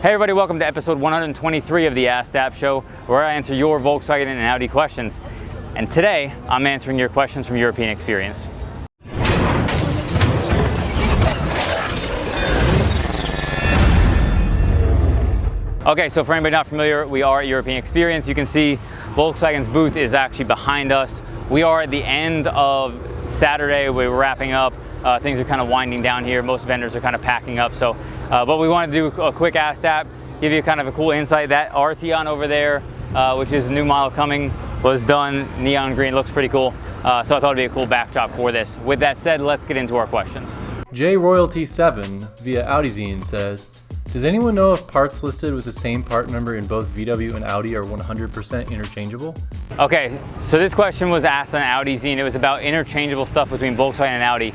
Hey everybody, welcome to episode 123 of the Askdap show, where I answer your Volkswagen and Audi questions. And today, I'm answering your questions from European experience. Okay, so for anybody not familiar, we are at European Experience. You can see Volkswagen's booth is actually behind us. We are at the end of Saturday. We're wrapping up. Things are kind of winding down here. Most vendors are kind of packing up. But we wanted to do a quick Askdap, give you kind of a cool insight. That Arteon over there, which is a new model coming, was done neon green. Looks pretty cool. So I thought it'd be a cool backdrop for this. With that said, let's get into our questions. JRoyalty7 via AudiZine says, does anyone know if parts listed with the same part number in both VW and Audi are 100% interchangeable? Okay, so this question was asked on AudiZine. It was about interchangeable stuff between Volkswagen and Audi.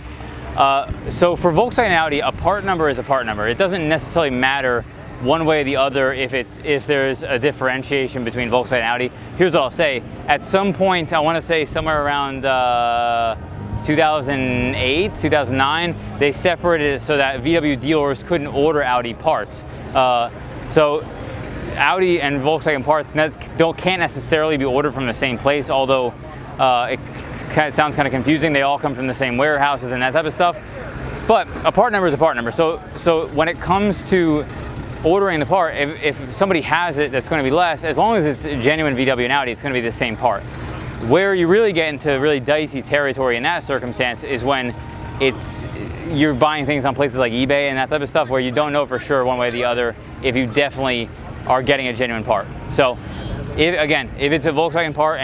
So for Volkswagen and Audi, a part number is a part number. It doesn't necessarily matter one way or the other if there's a differentiation between Volkswagen and Audi. Here's what I'll say. At some point, I want to say somewhere around 2008, 2009, they separated it so that VW dealers couldn't order Audi parts. So Audi and Volkswagen parts can't necessarily be ordered from the same place, although it sounds kind of confusing. They all come from the same warehouses and that type of stuff. But a part number is a part number. So when it comes to ordering the part, if somebody has it that's going to be less, as long as it's a genuine VW and Audi, it's going to be the same part. Where you really get into really dicey territory in that circumstance is when you're buying things on places like eBay and that type of stuff, where you don't know for sure one way or the other if you definitely are getting a genuine part. So if it's a Volkswagen part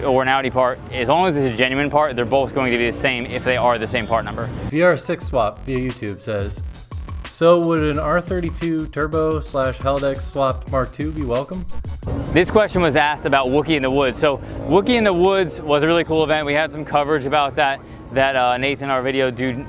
or an Audi part, as long as it's a genuine part, they're both going to be the same if they are the same part number. VR6 Swap via YouTube says, so would an R32 Turbo / Heldex swapped Mark II be welcome? This question was asked about Wookie in the Woods. So Wookie in the Woods was a really cool event. We had some coverage about that Nathan, our video dude,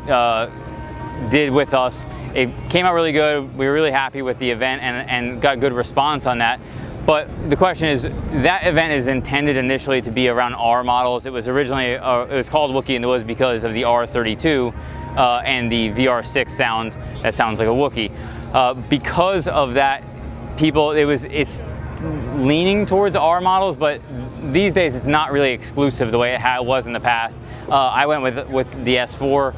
did with us. It came out really good. We were really happy with the event and got good response on that. But the question is, that event is intended initially to be around R models. It was originally, it was called Wookie in the Woods because of the R32 and the VR6 sound that sounds like a Wookie. Because of that, it's leaning towards R models, but these days it's not really exclusive the way it was in the past. I went with the S4.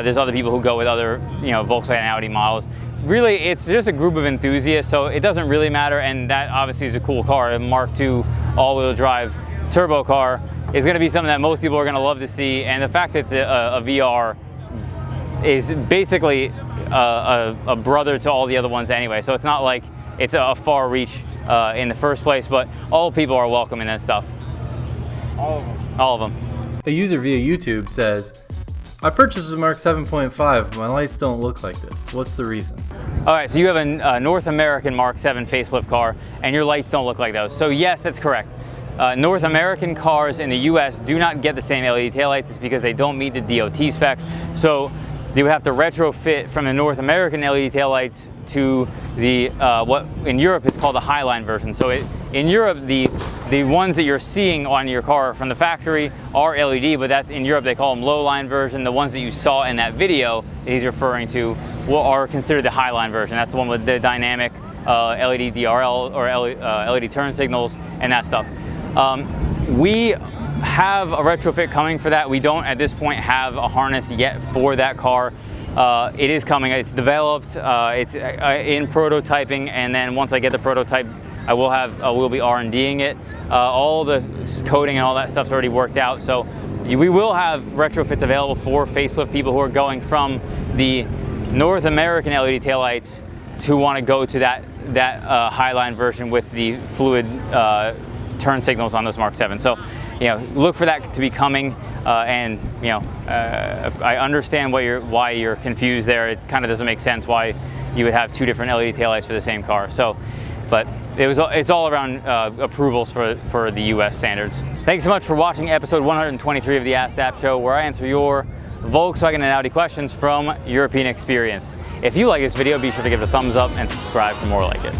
There's other people who go with other, Volkswagen and Audi models. Really, it's just a group of enthusiasts, so it doesn't really matter, and that obviously is a cool car. A Mark II all-wheel drive turbo car is going to be something that most people are going to love to see, and the fact that it's a VR is basically a brother to all the other ones anyway, so it's not like it's a far reach in the first place, but all people are welcome in that stuff. All of them. All of them. A user via YouTube says, I purchased a Mark 7.5, my lights don't look like this. What's the reason? All right, so you have a North American Mark 7 facelift car, and your lights don't look like those. So yes, that's correct. North American cars in the US do not get the same LED taillights. It's because they don't meet the DOT spec. So you would have to retrofit from the North American LED taillights to the what in Europe is called the Highline version. So in Europe, the ones that you're seeing on your car from the factory are LED, but that's in Europe they call them low-line version. The ones that you saw in that video that he's referring to are considered the Highline version. That's the one with the dynamic LED DRL or LED turn signals and that stuff. We have a retrofit coming for that. We don't at this point have a harness yet for that car. It is coming. It's developed. It's in prototyping, and then once I get the prototype, we'll be R&D'ing it. All the coding and all that stuff's already worked out. So we will have retrofits available for facelift people who are going from the North American LED taillights to want to go to that Highline version with the fluid turn signals on those Mark 7. So, look for that to be coming. And I understand why you're confused there. It kind of doesn't make sense why you would have two different LED taillights for the same car. So, but it's all around approvals for the US standards. Thanks so much for watching episode 123 of the Askdap show, where I answer your Volkswagen and Audi questions from European experience. If you like this video, be sure to give it a thumbs up and subscribe for more like it.